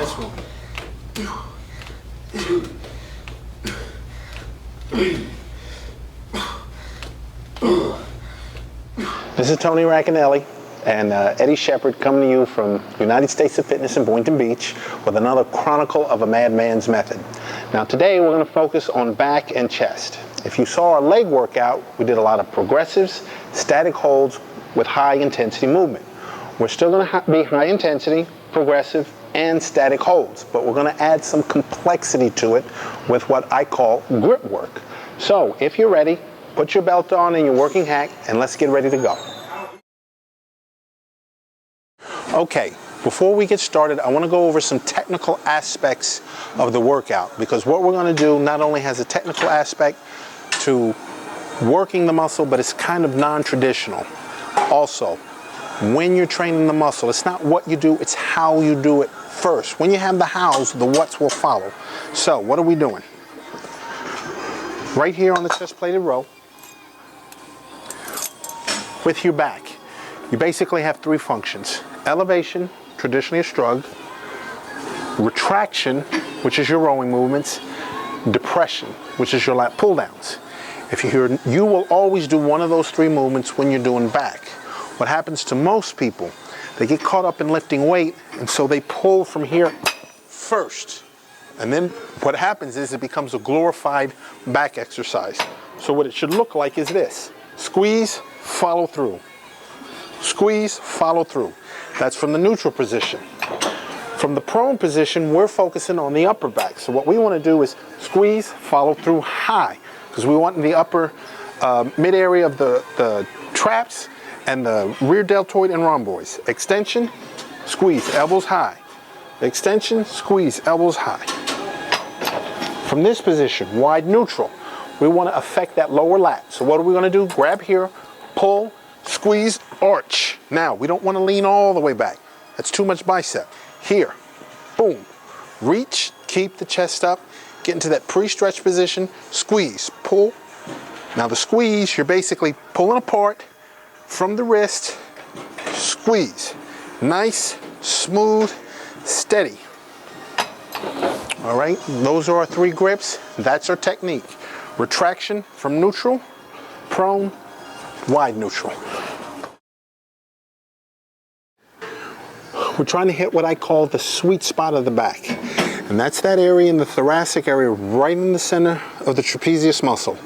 Nice one. This is Tony Racanelli and Eddie Shepard coming to you from United States of Fitness in Boynton Beach with another chronicle of a madman's method. Now today we're going to focus on back and chest. If you saw our leg workout, we did a lot of progressives, static holds with high intensity movement. We're still going to be high intensity, progressive, and static holds, but we're going to add some complexity to it with what I call grip work. So if you're ready, put your belt on and your working hack, and let's get ready to go. Okay, before we get started, I want to go over some technical aspects of the workout, because what we're going to do not only has a technical aspect to working the muscle, but it's kind of non-traditional. Also, when you're training the muscle, it's not what you do, it's how you do it first. When you have the hows, the whats will follow. So, what are we doing? Right here on the chest-plated row, with your back, you basically have three functions. Elevation, traditionally a shrug. Retraction, which is your rowing movements. Depression, which is your lat pull-downs. If you're here, you will always do one of those three movements when you're doing back. What happens to most people, they get caught up in lifting weight, and so they pull from here first. And then what happens is it becomes a glorified back exercise. So what it should look like is this. Squeeze, follow through. Squeeze, follow through. That's from the neutral position. From the prone position, we're focusing on the upper back. So what we want to do is squeeze, follow through high, because we want the upper mid area of the traps and the rear deltoid and rhomboids. Extension, squeeze, elbows high. Extension, squeeze, elbows high. From this position, wide neutral, we want to affect that lower lat. So what are we going to do? Grab here, pull, squeeze, arch. Now, we don't want to lean all the way back. That's too much bicep. Here, boom. Reach, keep the chest up, get into that pre-stretch position, squeeze, pull. Now the squeeze, you're basically pulling apart from the wrist, squeeze. Nice, smooth, steady. All right, those are our three grips. That's our technique. Retraction from neutral, prone, wide neutral. We're trying to hit what I call the sweet spot of the back. And that's that area in the thoracic area right in the center of the trapezius muscle.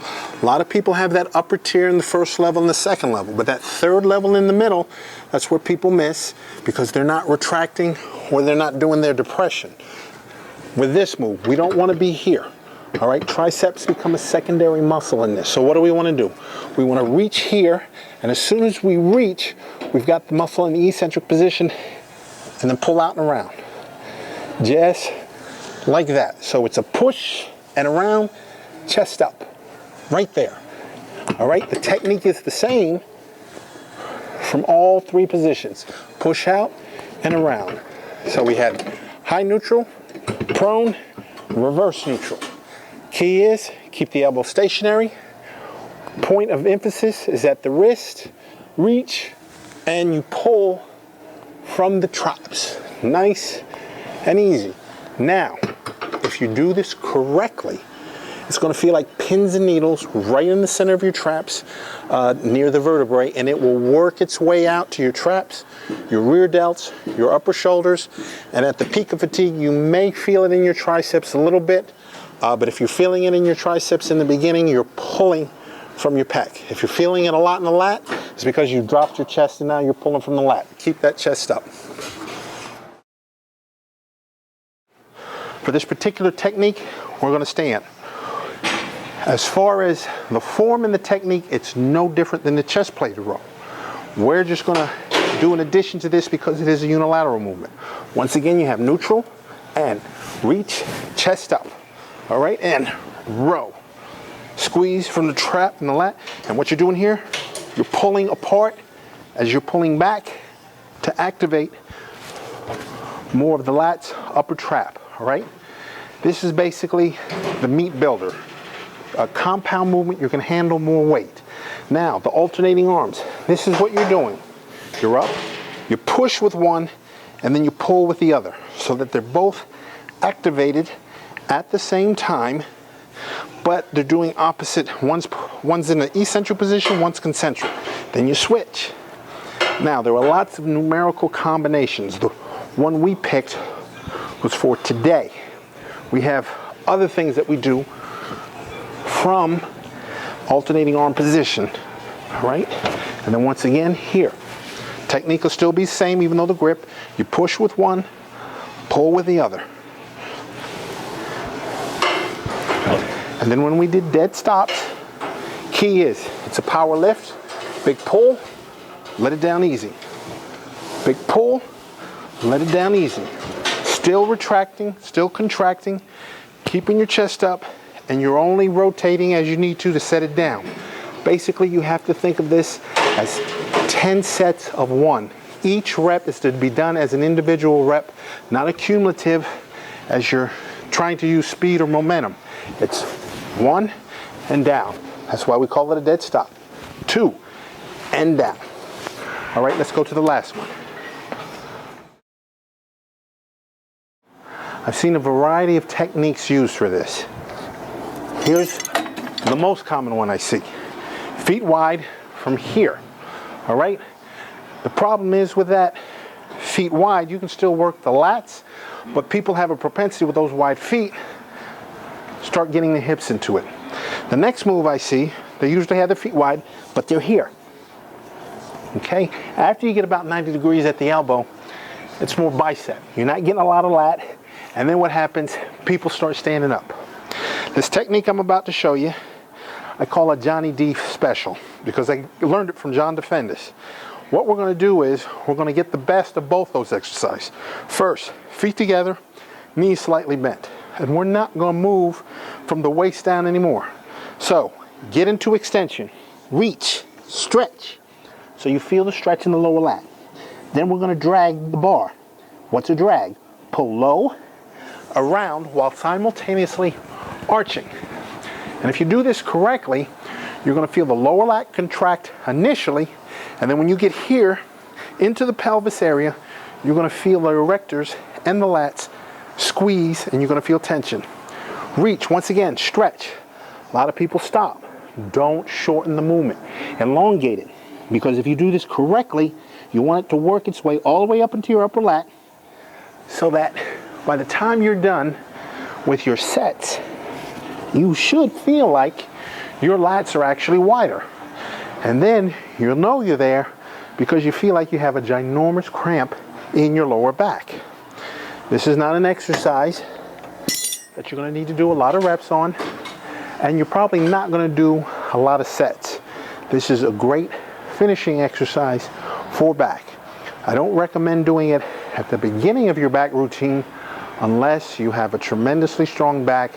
A lot of people have that upper tier in the first level and the second level, but that third level in the middle, that's where people miss because they're not retracting or they're not doing their depression. With this move, we don't want to be here. All right, triceps become a secondary muscle in this. So what do we want to do? We want to reach here, and as soon as we reach, we've got the muscle in the eccentric position, and then pull out and around. Just like that. So it's a push and around, chest up, right there. All right, the technique is the same from all three positions. Push out and around. So we had high neutral, prone, reverse neutral. Key is keep the elbow stationary. Point of emphasis is at the wrist, reach, and you pull from the traps. Nice and easy. Now, if you do this correctly, it's going to feel like pins and needles right in the center of your traps near the vertebrae, and it will work its way out to your traps, your rear delts, your upper shoulders, and at the peak of fatigue, you may feel it in your triceps a little bit, but if you're feeling it in your triceps in the beginning, you're pulling from your pec. If you're feeling it a lot in the lat, it's because you dropped your chest and now you're pulling from the lat. Keep that chest up. For this particular technique, we're going to stand. As far as the form and the technique, it's no different than the chest plated row. We're just going to do an addition to this because it is a unilateral movement. Once again, you have neutral and reach, chest up. All right, and row. Squeeze from the trap and the lat. And what you're doing here, you're pulling apart as you're pulling back to activate more of the lat's upper trap. All right, this is basically the meat builder. A compound movement, you can handle more weight. Now, the alternating arms. This is what you're doing. You're up, you push with one, and then you pull with the other. so that they're both activated at the same time, but they're doing opposite. One's in an eccentric position, one's concentric. Then you switch. Now, there are lots of numerical combinations. The one we picked was for today. We have other things that we do from alternating arm position, all right? And then once again, here. Technique will still be the same, even though the grip, you push with one, pull with the other. And then when we did dead stops, key is, it's a power lift, big pull, let it down easy. Big pull, let it down easy. Still retracting, still contracting, keeping your chest up, and you're only rotating as you need to set it down. Basically, you have to think of this as 10 sets of one. Each rep is to be done as an individual rep, not a cumulative as you're trying to use speed or momentum. It's one and down. That's why we call it a dead stop. Two and down. All right, let's go to the last one. I've seen a variety of techniques used for this. Here's the most common one I see. Feet wide from here, all right? The problem is with that feet wide, you can still work the lats, but people have a propensity with those wide feet, start getting the hips into it. The next move I see, they usually have their feet wide, but they're here. Okay, after you get about 90 degrees at the elbow, it's more bicep. You're not getting a lot of lat, and then what happens? People start standing up. This technique I'm about to show you, I call a Johnny D special because I learned it from John Defendis. What we're going to do is we're going to get the best of both those exercises. First, feet together, knees slightly bent, and we're not going to move from the waist down anymore. So get into extension, reach, stretch. So you feel the stretch in the lower lat. Then we're going to drag the bar. What's a drag? Pull low, around, while simultaneously arching. And if you do this correctly, you're going to feel the lower lat contract initially, and then when you get here into the pelvis area, you're going to feel the erectors and the lats squeeze, and you're going to feel tension. Reach, once again, stretch. A lot of people stop. Don't shorten the movement. Elongate it. Because if you do this correctly, you want it to work its way all the way up into your upper lat so that by the time you're done with your sets, you should feel like your lats are actually wider. And then you'll know you're there because you feel like you have a ginormous cramp in your lower back. This is not an exercise that you're going to need to do a lot of reps on, and you're probably not going to do a lot of sets. This is a great finishing exercise for back. I don't recommend doing it at the beginning of your back routine unless you have a tremendously strong back,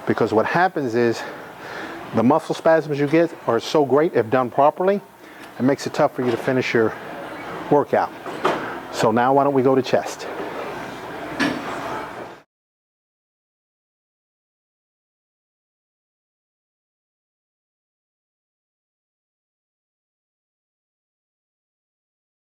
because what happens is the muscle spasms you get are so great if done properly, it makes it tough for you to finish your workout. So now why don't we go to chest?